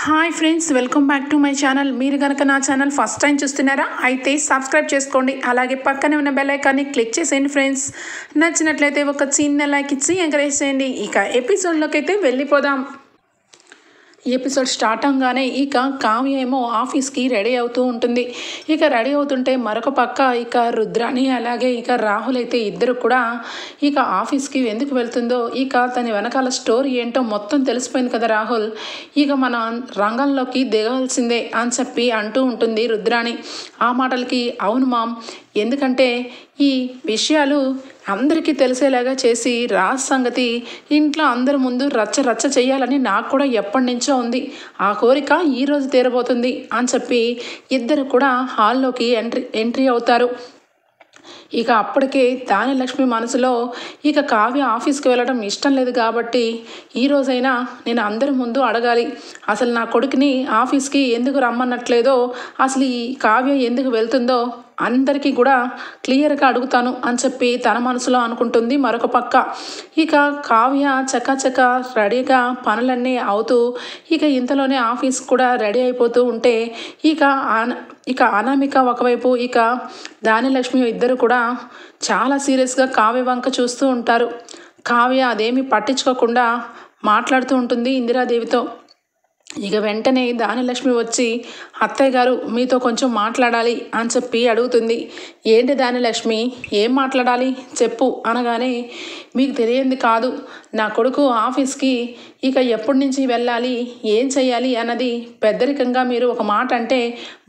Hi friends, welcome back to my channel. మీరు కనుక నా ఛానల్ ఫస్ట్ టైం చూస్తున్నారా అయితే సబ్స్క్రైబ్ చేసుకోండి. అలాగే పక్కనే ఉన్న బెల్ ఐకాన్ని క్లిక్ చేసేయండి ఫ్రెండ్స్. నచ్చినట్లయితే ఒక చిన్న లైక్ ఇచ్చి ఎంకరేజ్ చేయండి. ఇక ఎపిసోడ్లోకి అయితే వెళ్ళిపోదాం. ఈ ఎపిసోడ్ స్టార్ట్ అవగానే ఇక కావ్య ఏమో ఆఫీస్కి రెడీ అవుతూ ఉంటుంది. ఇక రెడీ అవుతుంటే మరొక పక్క ఇక రుద్రాణి అలాగే ఇక రాహుల్ అయితే ఇద్దరు కూడా ఇక ఆఫీస్కి ఎందుకు వెళ్తుందో ఇక తన వెనకాల స్టోరీ ఏంటో మొత్తం తెలిసిపోయింది కదా రాహుల్. ఇక మన రంగంలోకి దిగాల్సిందే అని చెప్పి అంటూ ఉంటుంది రుద్రాణి. ఆ మాటలకి అవును మామ్, ఎందుకంటే ఈ విషయాలు అందరికీ తెలిసేలాగా చేసి రాజ్ సంగతి ఇంట్లో అందరి ముందు రచ్చ చేయాలని నాకు కూడా ఎప్పటి నుంచో ఉంది. ఆ కోరిక ఈరోజు తీరబోతుంది అని చెప్పి ఇద్దరు కూడా హాల్లోకి ఎంట్రీ అవుతారు. ఇక అప్పటికే దానిలక్ష్మి మనసులో ఇక కావ్య ఆఫీస్కి వెళ్ళడం ఇష్టం లేదు కాబట్టి ఈరోజైనా నేను అందరి ముందు అడగాలి, అసలు నా కొడుకుని ఆఫీస్కి ఎందుకు రమ్మన్నట్లేదో, అసలు ఈ కావ్య ఎందుకు వెళ్తుందో అందరికీ కూడా క్లియర్గా అడుగుతాను అని చెప్పి తన మనసులో అనుకుంటుంది. మరొక పక్క ఇక కావ్య చకచక రెడీగా పనులన్నీ ఇక ఇంతలోనే ఆఫీస్ కూడా రెడీ అయిపోతూ ఉంటే ఇక అనామిక ఒకవైపు ఇక దానిలక్ష్మి ఇద్దరు కూడా చాలా సీరియస్గా కావ్య వంక చూస్తూ ఉంటారు. కావ్య అదేమీ పట్టించుకోకుండా మాట్లాడుతూ ఉంటుంది ఇందిరాదేవితో. ఇక వెంటనే దానిలక్ష్మి వచ్చి అత్తయ్య గారు మీతో కొంచెం మాట్లాడాలి అని చెప్పి అడుగుతుంది. ఏంటి దానిలక్ష్మి, ఏం మాట్లాడాలి చెప్పు అనగానే, మీకు తెలియంది కాదు, నా కొడుకు ఆఫీస్కి ఇక ఎప్పటి నుంచి వెళ్ళాలి, ఏం చెయ్యాలి అన్నది పెద్దరికంగా మీరు ఒక మాట అంటే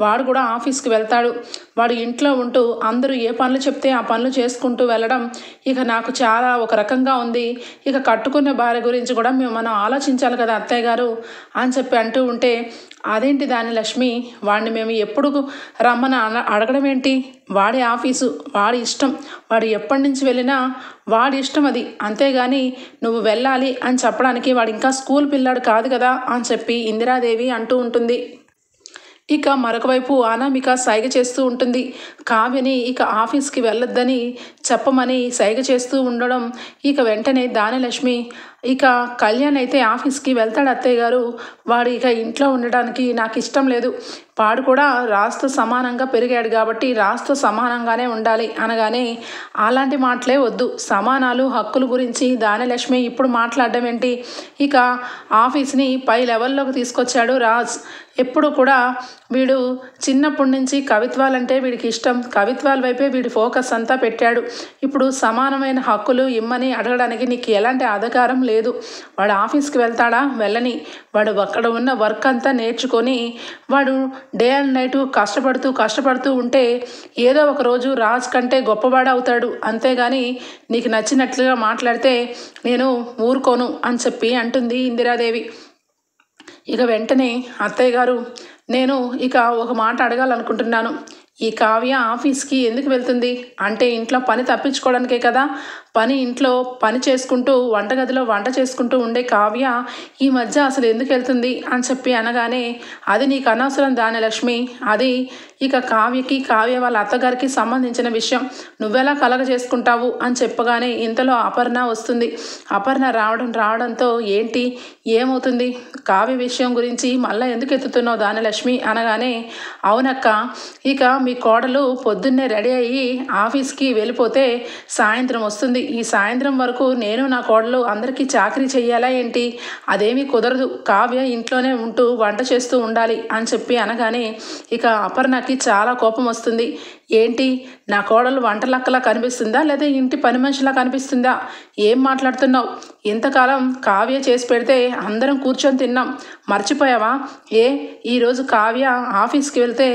వాడు కూడా ఆఫీస్కి వెళ్తాడు. వాడు ఇంట్లో ఉంటూ అందరూ ఏ పనులు చెప్తే ఆ పనులు చేసుకుంటూ వెళ్ళడం ఇక నాకు చాలా ఒక రకంగా ఉంది. ఇక కట్టుకున్న భార్య గురించి కూడా మనం ఆలోచించాలి కదా అత్తయ్య గారు అని చెప్పి అంటూ ఉంటే, అదేంటి దానిలక్ష్మి, వాడిని మేము ఎప్పుడు రమ్మని అడగడం ఏంటి, వాడి ఆఫీసు వాడి ఇష్టం, వాడు ఎప్పటి నుంచి వెళ్ళినా వాడి ఇష్టం అది, అంతేగాని నువ్వు వెళ్ళాలి అని చెప్పడానికి వాడు ఇంకా స్కూల్ పిల్లాడు కాదు కదా అని చెప్పి ఇందిరాదేవి అంటూ ఉంటుంది. ఇక మరొక వైపు అనామిక సైగ చేస్తూ ఉంటుంది. కావ్యని ఇక ఆఫీస్కి వెళ్ళొద్దని చెప్పమని సైగ చేస్తూ ఉండడం ఇక వెంటనే దానిలక్ష్మి, ఇక కళ్యాణ్ అయితే ఆఫీస్కి వెళ్తాడు అత్తయ్య గారు, వాడు ఇక ఇంట్లో ఉండడానికి నాకు ఇష్టం లేదు, వాడు కూడా రాజుతో సమానంగా పెరిగాడు కాబట్టి రాజుతో సమానంగానే ఉండాలి అనగానే, అలాంటి మాటలే వద్దు, సమానాలు హక్కుల గురించి దానిలక్ష్మి ఇప్పుడు మాట్లాడడం ఏంటి, ఇక ఆఫీస్ని పై లెవెల్లోకి తీసుకొచ్చాడు రాజ్. ఎప్పుడు కూడా వీడు చిన్నప్పటి నుంచి కవిత్వాలంటే వీడికి ఇష్టం, కవిత్వాల వైపే వీడి ఫోకస్ అంతా పెట్టాడు. ఇప్పుడు సమానమైన హక్కులు ఇమ్మని అడగడానికి నీకు ఎలాంటి అధికారం లేదు. వాడు ఆఫీస్కి వెళ్తాడా, వెళ్ళని, వాడు అక్కడ ఉన్న వర్క్ అంతా నేర్చుకొని వాడు డే అండ్ నైట్ కష్టపడుతూ ఉంటే ఏదో ఒక రోజు రాజ్ కంటే గొప్పవాడు అవుతాడు, అంతేగాని నీకు నచ్చినట్లుగా మాట్లాడితే నేను ఊరుకోను అని చెప్పి అంటుంది ఇందిరాదేవి. ఇక వెంటనే అత్తయ్య గారు, నేను ఇక ఒక మాట అడగాలనుకుంటున్నాను. ఈ కావ్య ఆఫీస్కి ఎందుకు వెళ్తుంది అంటే ఇంట్లో పని తప్పించుకోవడానికే కదా. ఇంట్లో పని చేసుకుంటూ వంటగదిలో వంట చేసుకుంటూ ఉండే కావ్య ఈ మధ్య అసలు ఎందుకు వెళ్తుంది అని చెప్పి అనగానే, అది నీకు అనవసరం దానిలక్ష్మి, అది ఇక కావ్య వాళ్ళ అత్తగారికి సంబంధించిన విషయం, నువ్వెలా చేసుకుంటావు అని చెప్పగానే ఇంతలో అపర్ణ వస్తుంది. అపర్ణ రావడంతో ఏంటి ఏమవుతుంది, కావ్య విషయం గురించి మళ్ళీ ఎందుకు ఎత్తుతున్నావు దానిలక్ష్మి అనగానే, అవునక్క, ఇక మీ కోడలు పొద్దున్నే రెడీ అయ్యి ఆఫీస్కి వెళ్ళిపోతే సాయంత్రం వస్తుంది, ఈ సాయంత్రం వరకు నేను నా కోడలు అందరికీ చాకరీ చెయ్యాలా ఏంటి, అదేమీ కుదరదు, కావ్య ఇంట్లోనే ఉంటూ వంట చేస్తూ ఉండాలి అని చెప్పి అనగానే ఇక అపర్ణకి చాలా కోపం వస్తుంది. ఏంటి, నా కోడలు వంటలక్కలా కనిపిస్తుందా లేదా ఇంటి పని మనిషిలా కనిపిస్తుందా, ఏం మాట్లాడుతున్నావు, ఇంతకాలం కావ్య చేసి పెడితే అందరం కూర్చొని తిన్నాం, మర్చిపోయావా, ఈరోజు కావ్య ఆఫీస్కి వెళ్తే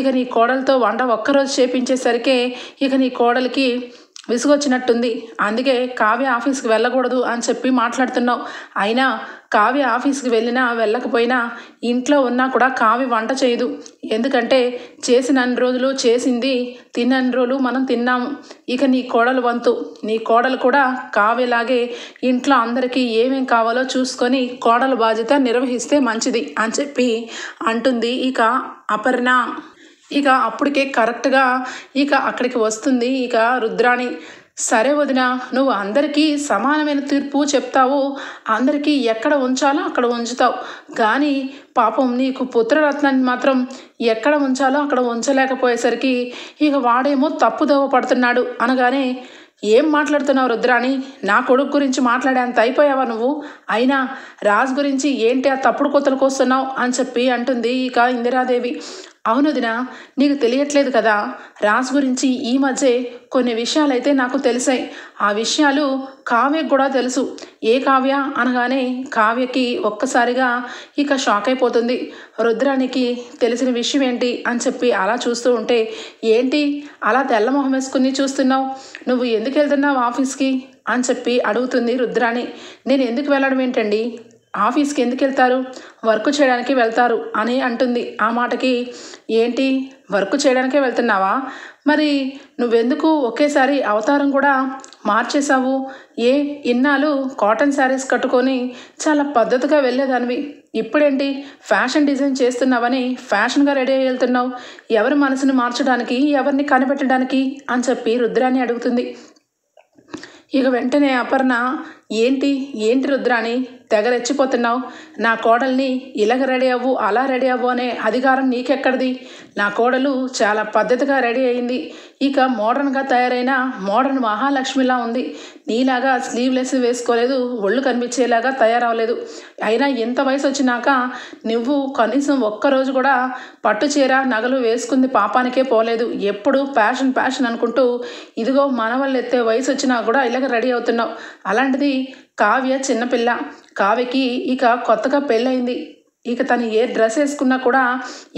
ఇక నీ కోడలతో వంట ఒక్కరోజు చేపించేసరికి ఇక నీ కోడలికి విసుగొచ్చినట్టుంది, అందుకే కావ్య ఆఫీస్కి వెళ్ళకూడదు అని చెప్పి మాట్లాడుతున్నావు. అయినా కావ్య ఆఫీస్కి వెళ్ళినా వెళ్ళకపోయినా ఇంట్లో ఉన్నా కూడా కావ్య వంట చేయదు, ఎందుకంటే చేసినన్ని రోజులు చేసింది, తిన్నన్ని రోజులు మనం తిన్నాము, ఇక నీ కోడలు వంతు, నీ కోడలు కూడా కావ్యలాగే ఇంట్లో అందరికీ ఏమేం కావాలో చూసుకొని కోడలు బాధ్యత నిర్వహిస్తే మంచిది అని చెప్పి అంటుంది ఇక అపర్ణ. ఇక అప్పటికే కరెక్ట్గా ఇక అక్కడికి వస్తుంది ఇక రుద్రాణి. సరే వదిన, నువ్వు అందరికీ సమానమైన తీర్పు చెప్తావు, అందరికీ ఎక్కడ ఉంచాలో అక్కడ ఉంచుతావు. కానీ పాపం నీకు పుత్రరత్నాన్ని మాత్రం ఎక్కడ ఉంచాలో అక్కడ ఉంచలేకపోయేసరికి ఇక వాడేమో తప్పుదోవ పడుతున్నాడు అనగానే, ఏం మాట్లాడుతున్నావు రుద్రాణి? నా కొడుకు గురించి మాట్లాడేంత అయిపోయావా నువ్వు? అయినా రాజు గురించి ఏంటి ఆ తప్పుడు కొత్తలు కోస్తున్నావు అని చెప్పి అంటుంది ఇక ఇందిరాదేవి. అవును వదిన, నీకు తెలియట్లేదు కదా, రాజు గురించి ఈ మధ్య కొన్ని విషయాలైతే నాకు తెలిసాయి. ఆ విషయాలు కావ్యకు కూడా తెలుసు. ఏ కావ్య అనగానే కావ్యకి ఒక్కసారిగా ఇక షాక్ అయిపోతుంది. రుద్రానికి తెలిసిన విషయం ఏంటి అని చెప్పి అలా చూస్తూ ఉంటే, ఏంటి అలా తెల్లమొహం వేసుకుని చూస్తున్నావు? నువ్వు ఎందుకు వెళ్తున్నావు ఆఫీస్కి అని చెప్పి అడుగుతుంది రుద్రాణి. నేను ఎందుకు వెళ్ళడం ఏంటండి? ఆఫీస్కి ఎందుకు వెళ్తారు? వర్క్ చేయడానికి వెళ్తారు అని అంటుంది. ఆ మాటకి, ఏంటి వర్క్ చేయడానికే వెళ్తున్నావా? మరి నువ్వెందుకు ఒకేసారి అవతారం కూడా మార్చేశావు? ఇన్నాళ్ళు కాటన్ శారీస్ కట్టుకొని చాలా పద్ధతిగా వెళ్ళేదానివి, ఇప్పుడేంటి ఫ్యాషన్ డిజైన్ చేస్తున్నావని ఫ్యాషన్గా రెడీ అయ్యి వెళ్తున్నావు? ఎవరి మనసుని మార్చడానికి, ఎవరిని కనిపెట్టడానికి అని చెప్పి రుద్రాన్ని అడుగుతుంది. ఇక వెంటనే అపర్ణ, ఏంటి రుద్రాణి తెగ రెచ్చిపోతున్నావు? నా కోడల్ని ఇలాగ రెడీ అవ్వు, అలా రెడీ అవ్వు అనే అధికారం నీకెక్కడిది? నా కోడలు చాలా పద్ధతిగా రెడీ అయింది, ఇక మోడర్న్గా తయారైన మోడర్న్ మహాలక్ష్మిలా ఉంది. నీలాగా స్లీవ్లెస్ వేసుకోలేదు, ఒళ్ళు కనిపించేలాగా తయారవ్వలేదు. అయినా ఎంత వయసు వచ్చినాక నువ్వు కనీసం ఒక్కరోజు కూడా పట్టు చీర నగలు వేసుకుంది పాపానికే పోలేదు. ఎప్పుడు ప్యాషన్ ప్యాషన్ అనుకుంటూ ఇదిగో మనవళ్ళు ఎత్తే వయసు వచ్చినా కూడా ఇలాగ రెడీ అవుతున్నావు. అలాంటిది కావ్య చిన్నపిల్ల, కావ్యకి ఇక కొత్తగా పెళ్ళయింది. ఇక తను ఏ డ్రెస్ వేసుకున్నా కూడా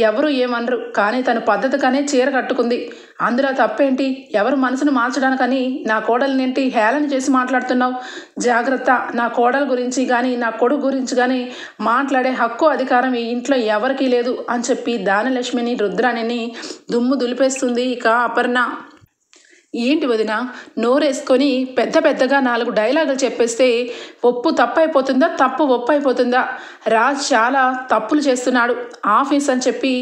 ఎవరు ఏమనరు. కానీ తను పద్ధతిగానే చీర కట్టుకుంది. అందులో తప్పేంటి? ఎవరు మనసును మార్చడానికని నా కోడలినేంటి హేళన చేసి మాట్లాడుతున్నావు? జాగ్రత్త, నా కోడల గురించి కానీ నా కొడుకు గురించి కానీ మాట్లాడే హక్కు అధికారం ఈ ఇంట్లో ఎవరికీ లేదు అని చెప్పి దానలక్ష్మిని రుద్రాణిని దుమ్ము దులిపేస్తుంది ఇక అపర్ణ. ఏంటి వదిన, నోరేసుకొని పెద్ద పెద్దగా 4 డైలాగులు చెప్పేస్తే ఒప్పు తప్పైపోతుందా, తప్పు ఒప్పు అయిపోతుందా? రాజ్ చాలా తప్పులు చేస్తున్నాడు. ఆఫీస్ అని చెప్పి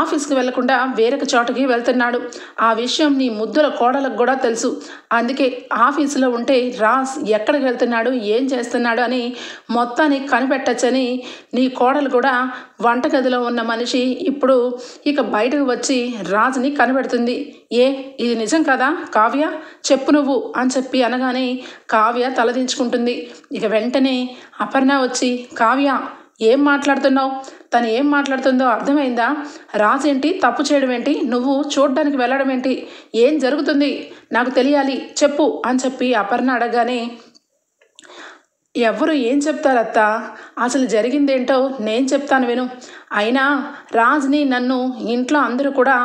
ఆఫీస్కి వెళ్లకుండా వేరొక చోటకి వెళ్తున్నాడు. ఆ విషయం నీ ముద్దుల కోడలకు కూడా తెలుసు. అందుకే ఆఫీసులో ఉంటే రాజ్ ఎక్కడికి వెళ్తున్నాడు, ఏం చేస్తున్నాడు అని మొత్తాన్ని కనిపెట్టచ్చని నీ కోడలు కూడా వంటగదిలో ఉన్న మనిషి ఇప్పుడు ఇక బయటకు వచ్చి రాజుని కనిపెడుతుంది. ఇది నిజం కదా కావ్య? చెప్పు నువ్వు అని చెప్పి అనగానే కావ్య తలదించుకుంటుంది. ఇక వెంటనే అపర్ణ వచ్చి, కావ్య ఏం మాట్లాడుతున్నావు? తను ఏం మాట్లాడుతుందో అర్థమైందా? రాజేంటి తప్పు చేయడం ఏంటి, నువ్వు చూడ్డానికి వెళ్ళడం ఏంటి, ఏం జరుగుతుంది నాకు తెలియాలి, చెప్పు అని చెప్పి అపర్ణ అడగానే, ఎవరు ఏం చెప్తారత్త, అసలు జరిగిందేంటో నేను చెప్తాను విను. అయినా రాజ్ని నన్ను ఇంట్లో అందరూ కూడా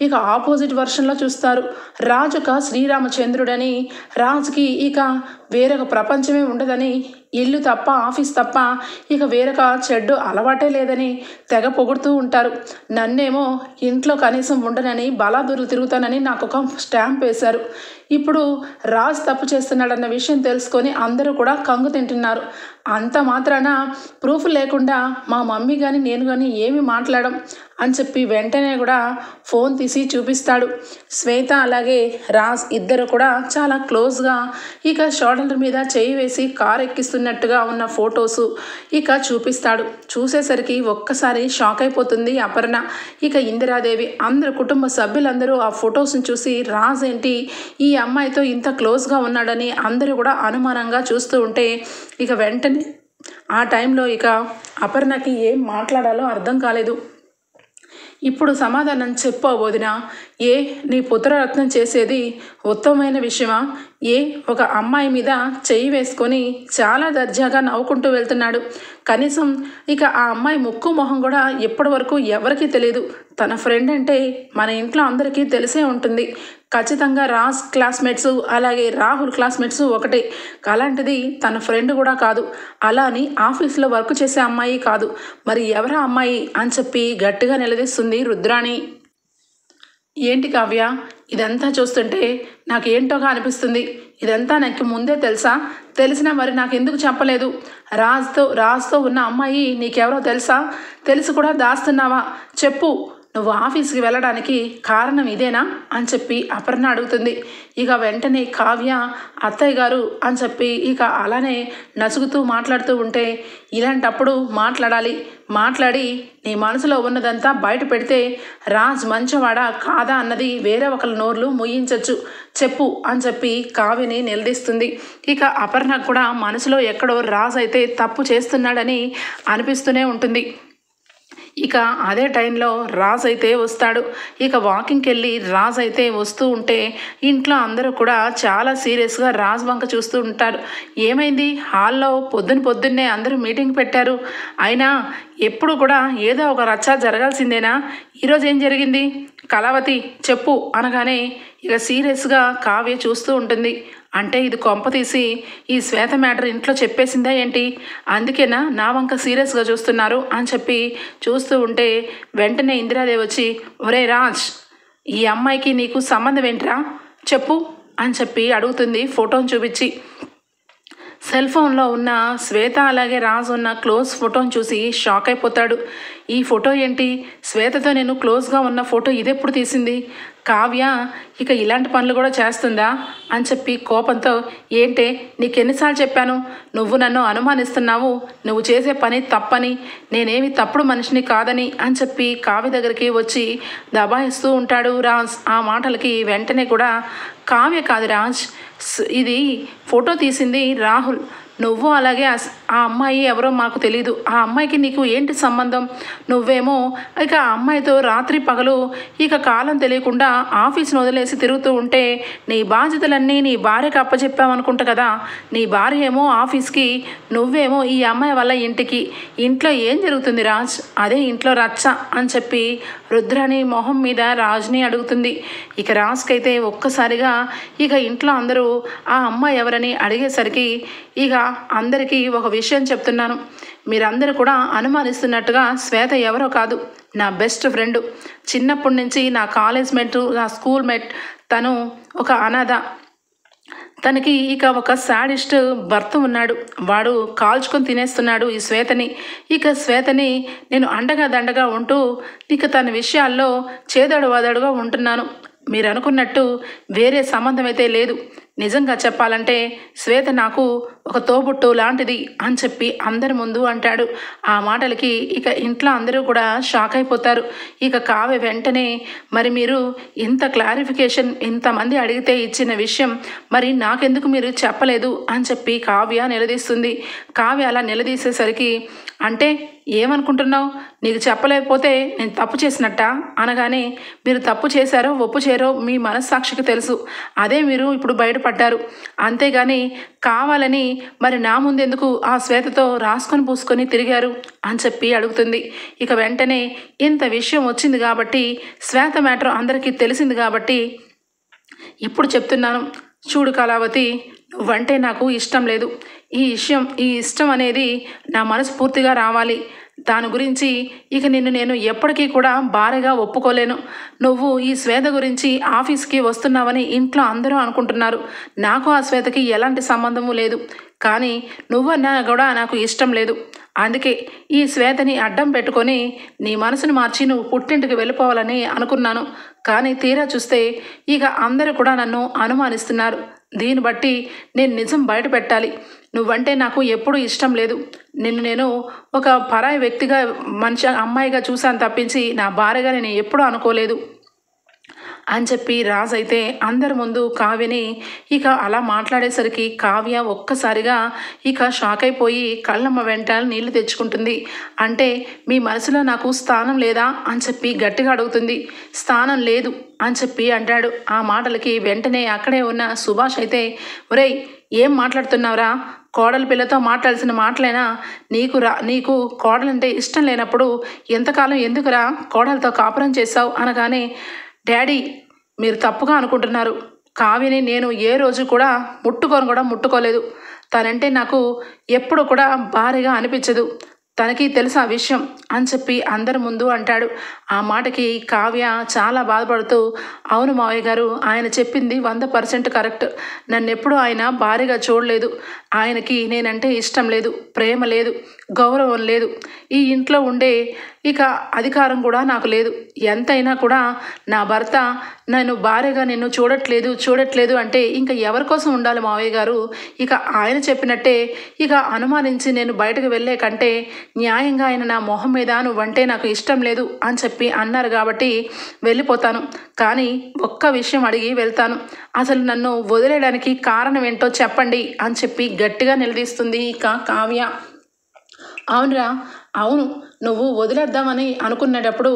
ఇక ఆపోజిట్ వర్షన్లో చూస్తారు. రాజు ఒక శ్రీరామచంద్రుడని, రాజుకి ఇక వేరొక ప్రపంచమే ఉండదని, ఇల్లు తప్ప ఆఫీస్ తప్ప ఇక వేరొక చెడ్డు అలవాటే లేదని తెగ పొగుడుతూ ఉంటారు. నన్నేమో ఇంట్లో కనీసం ఉండనని బలాదూరు తిరుగుతానని నాకు ఒక స్టాంప్ వేశారు. ఇప్పుడు రాజ్ తప్పు చేస్తున్నాడన్న విషయం తెలుసుకొని అందరూ కూడా కంగు తింటున్నారు. అంత మాత్రాన ప్రూఫ్ లేకుండా మా మమ్మీ కానీ నేను కానీ ఏమి మాట్లాడడం అని చెప్పి వెంటనే కూడా ఫోన్ తీసి చూపిస్తాడు. శ్వేత అలాగే రాజ్ ఇద్దరు కూడా చాలా క్లోజ్గా ఇక షోల్డర్ మీద చేయి వేసి కారు ఎక్కిస్తున్నట్టుగా ఉన్న ఫొటోసు ఇక చూపిస్తాడు. చూసేసరికి ఒక్కసారి షాక్ అయిపోతుంది అపర్ణ. ఇక ఇందిరాదేవి అందరు కుటుంబ సభ్యులందరూ ఆ ఫొటోస్ని చూసి రాజ్ ఏంటి ఈ అమ్మాయితో ఇంత క్లోజ్గా ఉన్నాడని అందరూ కూడా అనుమానంగా చూస్తూ ఉంటే ఇక వెంటనే ఆ టైంలో ఇక అపర్ణకి ఏం మాట్లాడాలో అర్థం కాలేదు. ఇప్పుడు సమాధానం చెప్పు వదిన. నీ పుత్రరత్నం చేసేది ఉత్తమమైన విషయమా? ఒక అమ్మాయి మీద చెయ్యి వేసుకొని చాలా దర్జాగా నవ్వుకుంటూ వెళ్తున్నాడు. కనీసం ఇక ఆ అమ్మాయి ముక్కు మొహం కూడా ఇప్పటి వరకు ఎవరికీ తెలియదు. తన ఫ్రెండ్ అంటే మన ఇంట్లో అందరికీ తెలిసే ఉంటుంది. ఖచ్చితంగా రాజ్ క్లాస్మేట్స్ అలాగే రాహుల్ క్లాస్మేట్స్ ఒకటే. అలాంటిది తన ఫ్రెండ్ కూడా కాదు. అలా అని ఆఫీస్లో వర్క్ చేసే అమ్మాయి కాదు. మరి ఎవరా అమ్మాయి అని చెప్పి గట్టిగా నిలదీస్తుంది రుద్రాణి. ఏంటి కావ్య, ఇదంతా చూస్తుంటే నాకేంటోగా అనిపిస్తుంది. ఇదంతా నాకు ముందే తెలుసా? తెలిసినా మరి నాకెందుకు చెప్పలేదు? రాజ్తో ఉన్న అమ్మాయి నీకెవరో తెలుసా? తెలిసి కూడా దాస్తున్నావా? చెప్పు. నువ్వు ఆఫీస్కి వెళ్ళడానికి కారణం ఇదేనా అని చెప్పి అపర్ణ అడుగుతుంది. ఇక వెంటనే కావ్య అత్తయ్య గారు అని చెప్పి ఇక అలానే నసుగుతూ మాట్లాడుతూ ఉంటే, ఇలాంటప్పుడు మాట్లాడి నీ మనసులో ఉన్నదంతా బయట పెడితే రాజ్ మంచివాడా కాదా అన్నది వేరే ఒకరి నోర్లు ముయ్యించచ్చు, చెప్పు అని చెప్పి కావ్యని నిలదీస్తుంది. ఇక అపర్ణకు కూడా మనసులో ఎక్కడో రాజ్ అయితే తప్పు చేస్తున్నాడని అనిపిస్తూనే ఉంటుంది. ఇక అదే టైంలో రాజ్ అయితే వస్తాడు. ఇక వాకింగ్కి వెళ్ళి రాజ్ అయితే వస్తూ ఉంటే ఇంట్లో అందరూ కూడా చాలా సీరియస్గా రాజ్ వంక చూస్తూ ఉంటారు. ఏమైంది, హాల్లో పొద్దున్నే అందరూ మీటింగ్ పెట్టారు, అయినా ఎప్పుడు కూడా ఏదో ఒక రచ్చ జరగాల్సిందేనా, ఈరోజు ఏం జరిగింది కళావతి చెప్పు అనగానే ఇక సీరియస్గా కావ్య చూస్తూ ఉంటుంది. అంటే ఇది కొంప తీసి ఈ శ్వేత మ్యాటర్ ఇంట్లో చెప్పేసిందా ఏంటి, అందుకేనా నా వంక సీరియస్గా చూస్తున్నారు అని చెప్పి చూస్తూ ఉంటే వెంటనే ఇందిరాదేవి వచ్చి, ఒరే రాజ్, ఈ అమ్మాయికి నీకు సంబంధం ఏంట్రా చెప్పు అని చెప్పి అడుగుతుంది ఫోటోని చూపించి. సెల్ ఫోన్లో ఉన్న శ్వేత అలాగే రాజు ఉన్న క్లోజ్ ఫోటోని చూసి షాక్ అయిపోతాడు. ఈ ఫోటో ఏంటి, శ్వేతతో నేను క్లోజ్గా ఉన్న ఫోటో ఇదెప్పుడు తీసింది, కావ్య ఇక ఇలాంటి పనులు కూడా చేస్తుందా అని చెప్పి కోపంతో, ఏంటే నీకెన్నిసార్లు చెప్పాను, నువ్వు నన్ను అనుమానిస్తున్నావు, నువ్వు చేసే పని తప్పని, నేనేమి తప్పుడు మనిషిని కాదని అని చెప్పి కావ్య దగ్గరికి వచ్చి దబాయిస్తూ ఉంటాడు రాజ్. ఆ మాటలకి వెంటనే కూడా, కావ్య కాదు రాజ్, ఇది ఫోటో తీసింది రాహుల్, నువ్వు అలాగే ఆ అమ్మాయి ఎవరో మాకు తెలీదు, ఆ అమ్మాయికి నీకు ఏంటి సంబంధం, నువ్వేమో ఇక ఆ అమ్మాయితో రాత్రి పగలు ఇక కాలం తెలియకుండా ఆఫీస్ను వదిలేసి తిరుగుతూ ఉంటే నీ బాధ్యతలన్నీ నీ భార్యకు అప్పచెప్పామనుకుంటా కదా, నీ భార్య ఏమో ఆఫీస్కి, నువ్వేమో ఈ అమ్మాయి వల్ల ఇంటికి, ఇంట్లో ఏం జరుగుతుంది రాజ్, అదే ఇంట్లో రచ్చ అని చెప్పి రుద్రాని మొహం మీద రాజ్ని అడుగుతుంది. ఇక రాజ్కైతే ఒక్కసారిగా ఇక ఇంట్లో అందరూ ఆ అమ్మాయి ఎవరని అడిగేసరికి ఇక అందరికీ ఒక విషయం చెప్తున్నాను, మీరందరూ కూడా అనుమానిస్తున్నట్టుగా శ్వేత ఎవరో కాదు, నా బెస్ట్ ఫ్రెండ్, చిన్నప్పటి నుంచి నా కాలేజ్ మేట్, నా స్కూల్ మేట్, తను ఒక అనాథ, తనకి ఇక ఒక శాడిస్ట్ భర్త ఉన్నాడు, వాడు కాల్చుకొని తినేస్తున్నాడు ఈ శ్వేతని, ఇక శ్వేతని నేను అండగా దండగా ఉంటూ ఇక తన విషయాల్లో చేదోడు వాదోడుగా ఉంటున్నాను, మీరు అనుకున్నట్టు వేరే సంబంధం అయితే లేదు, నిజంగా చెప్పాలంటే శ్వేత నాకు ఒక తోబుట్టు లాంటిది అని చెప్పి అందరి ముందు అంటాడు. ఆ మాటలకి ఇక ఇంట్లో అందరూ కూడా షాక్ అయిపోతారు. ఇక కావ్య వెంటనే, మరి మీరు ఇంత క్లారిఫికేషన్ ఇంతమంది అడిగితే ఇచ్చిన విషయం మరి నాకెందుకు మీరు చెప్పలేదు అని చెప్పి కావ్య నిలదీస్తుంది. కావ్య అలా నిలదీసేసరికి, అంటే ఏమనుకుంటున్నావు, నీకు చెప్పలేకపోతే నేను తప్పు చేసినట్ట అనగానే, మీరు తప్పు చేశారో ఒప్పు చేరో మీ మనస్సాక్షికి తెలుసు, అదే మీరు ఇప్పుడు బయటపడ్డారు, అంతేగాని కావాలని మరి నా ముందెందుకు ఆ శ్వేతతో రాసుకొని పూసుకొని తిరిగారు అని చెప్పి అడుగుతుంది. ఇక వెంటనే ఇంత విషయం వచ్చింది కాబట్టి, శ్వేత మ్యాటర్ అందరికీ తెలిసింది కాబట్టి ఇప్పుడు చెప్తున్నాను, చూడు కళావతి, నువ్వంటే నాకు ఇష్టం లేదు, ఈ ఇష్టం అనేది నా మనసు పూర్తిగా రావాలి, దాని గురించి ఇక నేను ఎప్పటికీ కూడా భారీగా ఒప్పుకోలేను, నువ్వు ఈ శ్వేత గురించి ఆఫీస్కి వస్తున్నావని ఇంట్లో అందరూ అనుకుంటున్నారు, నాకు ఆ శ్వేతకి ఎలాంటి సంబంధము లేదు, కానీ నువ్వన్నా కూడా నాకు ఇష్టం లేదు, అందుకే ఈ శ్వేతని అడ్డం పెట్టుకొని నీ మనసును మార్చి నువ్వు పుట్టింటికి వెళ్ళిపోవాలని అనుకున్నాను, కానీ తీరా చూస్తే ఇక అందరూ కూడా నన్ను అనుమానిస్తున్నారు, దీన్ని బట్టి నేను నిజం బయట పెట్టాలి, నువ్వంటే నాకు ఎప్పుడూ ఇష్టం లేదు, నేను ఒక పరాయి వ్యక్తిగా అమ్మాయిగా చూశాను తప్పించి నా భార్యగా నేను ఎప్పుడూ అనుకోలేదు అని చెప్పి రాజ్ అయితే అందరి ముందు కావ్యని ఇక అలా మాట్లాడేసరికి కావ్య ఒక్కసారిగా ఇక షాక్ అయిపోయి కళ్ళమ్మ వెంట నీళ్లు తెచ్చుకుంటుంది. అంటే మీ మనసులో నాకు స్థానం లేదా అని చెప్పి గట్టిగా అడుగుతుంది. స్థానం లేదు అని చెప్పి అంటాడు. ఆ మాటలకి వెంటనే అక్కడే ఉన్న సుభాష్ అయితే, ఒరేయ్ ఏం మాట్లాడుతున్నావురా, కోడలి పిల్లతో మాట్లాడాల్సిన మాటలేనా, నీకు కోడలంటే ఇష్టం లేనప్పుడు ఎంతకాలం ఎందుకురా కోడలతో కాపురం చేశావు అనగానే, డాడీ మీరు తప్పుగా అనుకుంటున్నారు, కావ్యని నేను ఏ రోజు కూడా ముట్టుకోలేదు, తనంటే నాకు ఎప్పుడు కూడా భారీగా అనిపించదు, తనకి తెలుసు ఆ విషయం అని చెప్పి అందరి ముందు అంటాడు. ఆ మాటకి కావ్య చాలా బాధపడుతూ, అవును మావయ్య గారు, ఆయన చెప్పింది 100% కరెక్ట్. నన్నెప్పుడు ఆయన భారీగా చూడలేదు. ఆయనకి నేనంటే ఇష్టం లేదు, ప్రేమ లేదు, గౌరవం లేదు. ఈ ఇంట్లో ఉండే ఇక అధికారం కూడా నాకు లేదు. ఎంతైనా కూడా నా భర్త నేను భార్యగా నిన్ను చూడట్లేదు అంటే ఇంకా ఎవరి కోసం ఉండాలి మావయ్య గారు? ఇక ఆయన చెప్పినట్టే ఇక అనుమానించి నేను బయటకు వెళ్ళే కంటే న్యాయంగా ఆయన నా మొహం మీద నువ్వంటే నాకు ఇష్టం లేదు అని చెప్పి అన్నారు కాబట్టి వెళ్ళిపోతాను. కానీ ఒక్క విషయం అడిగి వెళ్తాను. అసలు నన్ను వదిలేయడానికి కారణం ఏంటో చెప్పండి అని చెప్పి గట్టిగా నిలదీస్తుంది ఇక కావ్య. అవునురా, అవును, నువ్వు వదిలేద్దామని అనుకునేటప్పుడు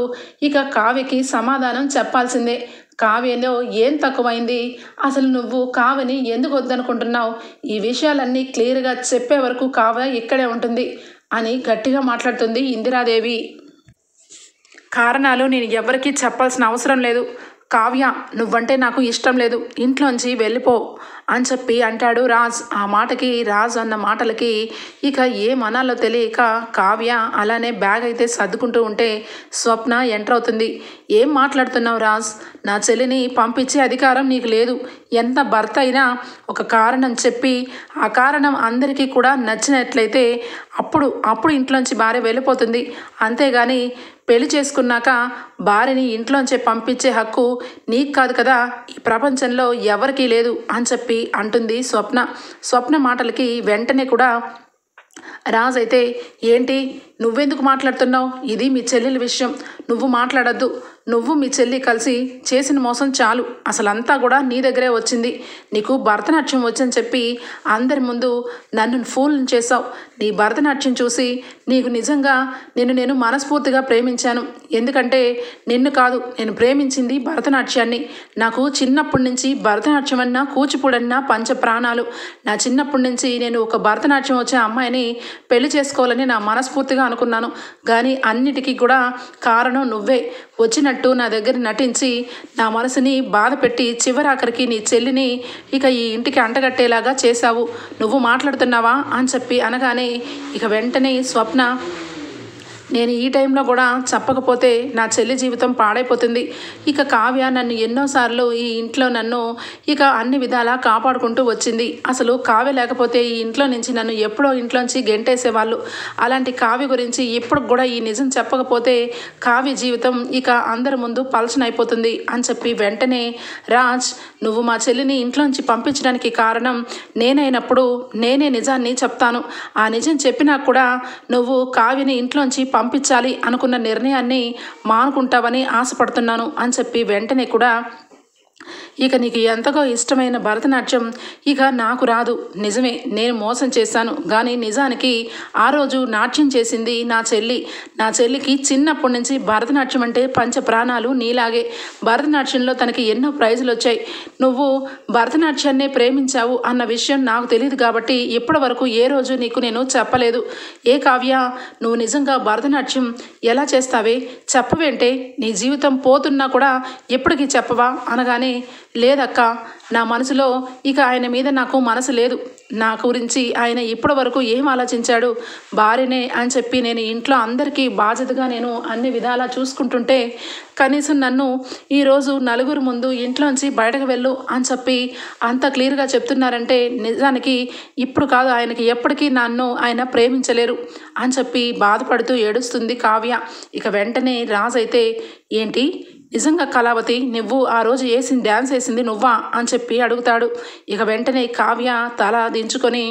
ఇక కావ్యకి సమాధానం చెప్పాల్సిందే. కావ్యలో ఏం తక్కువైంది? అసలు నువ్వు కావ్యని ఎందుకు వద్దనుకుంటున్నావు? ఈ విషయాలన్నీ క్లియర్గా చెప్పే వరకు కావ్య ఇక్కడే ఉంటుంది అని గట్టిగా మాట్లాడుతుంది ఇందిరాదేవి. కారణాలు నేను ఎవరికీ చెప్పాల్సిన అవసరం లేదు. కావ్య, నువ్వంటే నాకు ఇష్టం లేదు, ఇంట్లోంచి వెళ్ళిపో అని చెప్పి అంటాడు రాజ్. ఆ మాటకి రాజ్ అన్న మాటలకి ఇక ఏమనాలో తెలియక కావ్య అలానే బ్యాగ్ అయితే సర్దుకుంటూ ఉంటే స్వప్న ఎంటర్ అవుతుంది. ఏం మాట్లాడుతున్నావు రాజ్? నా చెల్లిని పంపించే అధికారం నీకు లేదు. ఎంత భర్త అయినా ఒక కారణం చెప్పి ఆ కారణం అందరికీ కూడా నచ్చినట్లయితే అప్పుడు ఇంట్లోంచి భార్య వెళ్ళిపోతుంది. అంతేగాని పెళ్లి చేసుకున్నాక భార్యని ఇంట్లోంచే పంపించే హక్కు నీకు కాదు కదా, ఈ ప్రపంచంలో ఎవరికీ లేదు అని చెప్పి అంటుంది స్వప్న. స్వప్న మాటలకి వెంటనే కూడా రాజ్ అయితే, ఏంటి నువ్వెందుకు మాట్లాడుతున్నావు? ఇది మీ చెల్లెల విషయం, నువ్వు మాట్లాడద్దు. నువ్వు మీ చెల్లి కలిసి చేసిన మోసం చాలు. అసలంతా కూడా నీ దగ్గరే వచ్చింది. నీకు భరతనాట్యం వచ్చని చెప్పి అందరి ముందు నన్ను ఫూల్ చేసావు. నీ భరతనాట్యం చూసి నీకు నిజంగా నేను మనస్ఫూర్తిగా ప్రేమించాను. ఎందుకంటే నిన్ను కాదు, నేను ప్రేమించింది భరతనాట్యాన్ని. నాకు చిన్నప్పటి నుంచి భరతనాట్యం అన్నా కూచిపూడన్నా పంచ ప్రాణాలు. నా చిన్నప్పటి నుంచి నేను ఒక భరతనాట్యం వచ్చే అమ్మాయిని పెళ్లి చేసుకోవాలని నా మనస్ఫూర్తిగా అనుకున్నాను. కానీ అన్నిటికీ కూడా కారణం నువ్వే. వచ్చినట్టు నా దగ్గర నటించి నా మనసుని బాధ పెట్టి చివరాఖరికి నీ చెల్లిని ఇక ఈ ఇంటికి అంటగట్టేలాగా చేశావు. నువ్వు మాట్లాడుతున్నావా అని చెప్పి అనగానే ఇక వెంటనే స్వప్న, నేను ఈ టైంలో కూడా చెప్పకపోతే నా చెల్లి జీవితం పాడైపోతుంది. ఇక కావ్య నన్ను ఎన్నోసార్లు ఈ ఇంట్లో నన్ను ఇక అన్ని విధాలా కాపాడుకుంటూ వచ్చింది. అసలు కావ్య లేకపోతే ఈ ఇంట్లో నుంచి నన్ను ఎప్పుడో ఇంట్లోంచి గెంటేసేవాళ్ళు. అలాంటి కావ్య గురించి ఇప్పుడు కూడా ఈ నిజం చెప్పకపోతే కావ్య జీవితం ఇక అందరి ముందు పలచనైపోతుంది అని చెప్పి వెంటనే రాజ్, నువ్వు మా చెల్లిని ఇంట్లోంచి పంపించడానికి కారణం నేనైనప్పుడు నేనే నిజాన్ని చెప్తాను. ఆ నిజం చెప్పినా కూడా నువ్వు కావ్యని ఇంట్లోంచి పంపించాలి అనుకున్న నిర్ణయాన్ని మానుకుంటావని ఆశపడుతున్నాను అని చెప్పి వెంటనే కూడా ఇక నీకు ఎంతగా ఇష్టమైన భరతనాట్యం ఇక నాకు రాదు. నిజమే, నేను మోసం చేశాను. కానీ నిజానికి ఆ రోజు నాట్యం చేసింది నా చెల్లి. నా చెల్లికి చిన్నప్పటి నుంచి భరతనాట్యం అంటే పంచ ప్రాణాలు నీలాగే. భరతనాట్యంలో తనకి ఎన్నో ప్రైజులు వచ్చాయి. నువ్వు భరతనాట్యాన్నే ప్రేమించావు అన్న విషయం నాకు తెలియదు కాబట్టి ఇప్పటి వరకు ఏ రోజు నీకు నేను చెప్పలేదు. ఏ కావ్య, నువ్వు నిజంగా భరతనాట్యం ఎలా చేస్తావే? చెప్పవేంటే? నీ జీవితం పోతున్నా కూడా ఎప్పటికీ చెప్పవా అనగానే, లేదక్క, నా మనసులో ఇక ఆయన మీద నాకు మనసు లేదు. నా గురించి ఆయన ఇప్పటి వరకు ఏం ఆలోచించాడు? భార్యనే అని చెప్పి నేను ఇంట్లో అందరికీ బాధ్యతగా నేను అన్ని విధాలా చూసుకుంటుంటే కనీసం నన్ను ఈరోజు నలుగురు ముందు ఇంట్లోంచి బయటకు వెళ్ళు అని చెప్పి అంత క్లియర్గా చెప్తున్నారంటే నిజానికి ఇప్పుడు కాదు, ఆయనకి ఎప్పటికీ నన్ను ఆయన ప్రేమించలేరు అని చెప్పి బాధపడుతూ ఏడుస్తుంది కావ్య. ఇక వెంటనే రాజ్ అయితే, ఏంటి నిజంగా కళావతి, నువ్వు ఆ రోజు డ్యాన్స్ వేసింది నువ్వా అని చెప్పి అడుగుతాడు. ఇక వెంటనే కావ్య తల దించుకొని,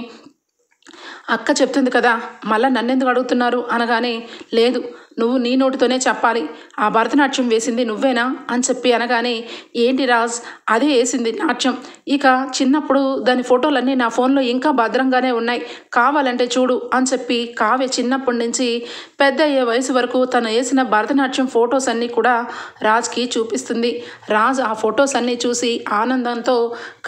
అక్క చెప్తుంది కదా, మళ్ళీ నన్నెందుకు అడుగుతున్నారు అనగానే, లేదు, నువ్వు నీ నోటితోనే చెప్పాలి. ఆ భరతనాట్యం వేసింది నువ్వేనా అని చెప్పి అనగానే, ఏంటి రాజ్, అదే వేసింది నాట్యం. ఇక చిన్నప్పుడు దాని ఫోటోలన్నీ నా ఫోన్లో ఇంకా భద్రంగానే ఉన్నాయి, కావాలంటే చూడు అని చెప్పి కావ్య చిన్నప్పటి నుంచి పెద్ద అయ్యే వయసు వరకు తను వేసిన భరతనాట్యం ఫొటోస్ అన్నీ కూడా రాజ్కి చూపిస్తుంది. రాజ్ ఆ ఫొటోస్ అన్నీ చూసి ఆనందంతో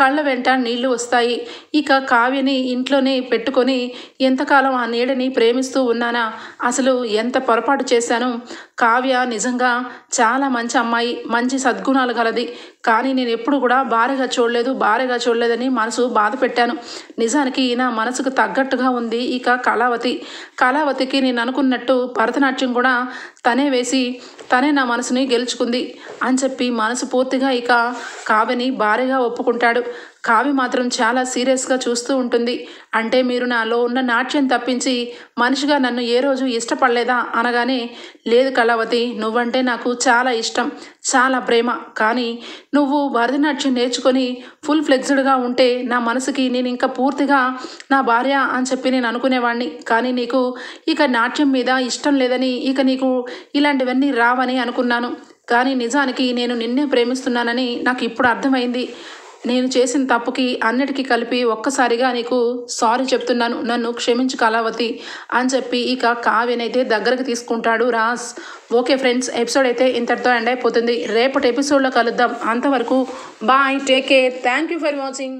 కళ్ళ వెంట నీళ్లు వస్తాయి. ఇక కావ్యని ఇంట్లోనే పెట్టుకొని ఎంతకాలం ఆ నీడని ప్రేమిస్తూ ఉన్నానా? అసలు ఎంత పొరపాటు చేశాను. కావ్య నిజంగా చాలా మంచి అమ్మాయి, మంచి సద్గుణాలు గలది. కానీ నేను ఎప్పుడు కూడా భార్యగా చూడలేదని మనసు బాధ పెట్టాను. నిజానికి నా మనసుకు తగ్గట్టుగా ఉంది ఇక కళావతికి నేను అనుకున్నట్టు భరతనాట్యం కూడా తనే నా మనసుని గెలుచుకుంది అని చెప్పి మనసు పూర్తిగా ఇక కావ్యని భార్యగా ఒప్పుకుంటాడు. కావ్య మాత్రం చాలా సీరియస్గా చూస్తూ ఉంటుంది. అంటే మీరు నాలో ఉన్న నాట్యం తప్పించి మనిషిగా నన్ను ఏ రోజు ఇష్టపడలేదా అనగానే, లేదు కళావతి, నువ్వంటే నాకు చాలా ఇష్టం, చాలా ప్రేమ. కానీ నువ్వు భరతనాట్యం నేర్చుకొని ఫుల్ ఫ్లెక్స్డ్గా ఉంటే నా మనసుకి నేను ఇంకా పూర్తిగా నా భార్య అని చెప్పి నేను అనుకునేవాడిని. కానీ నీకు ఇక నాట్యం మీద ఇష్టం లేదని, ఇక నీకు ఇలాంటివన్నీ రావని అనుకున్నాను. కానీ నిజానికి నేను నిన్నే ప్రేమిస్తున్నానని నాకు ఇప్పుడు అర్థమైంది. నేను చేసిన తప్పుకి అన్నిటికీ కలిపి ఒక్కసారిగా నీకు సారీ చెప్తున్నాను, నన్ను క్షమించు కళావతి అని చెప్పి ఇక కావ్యనైతే దగ్గరకు తీసుకుంటాడు రాజ్. ఓకే ఫ్రెండ్స్, ఎపిసోడ్ అయితే ఇంతటితో ఎండ్ అయిపోతుంది. రేపటి ఎపిసోడ్లో కలుద్దాం. అంతవరకు bye, take care, thank you for watching.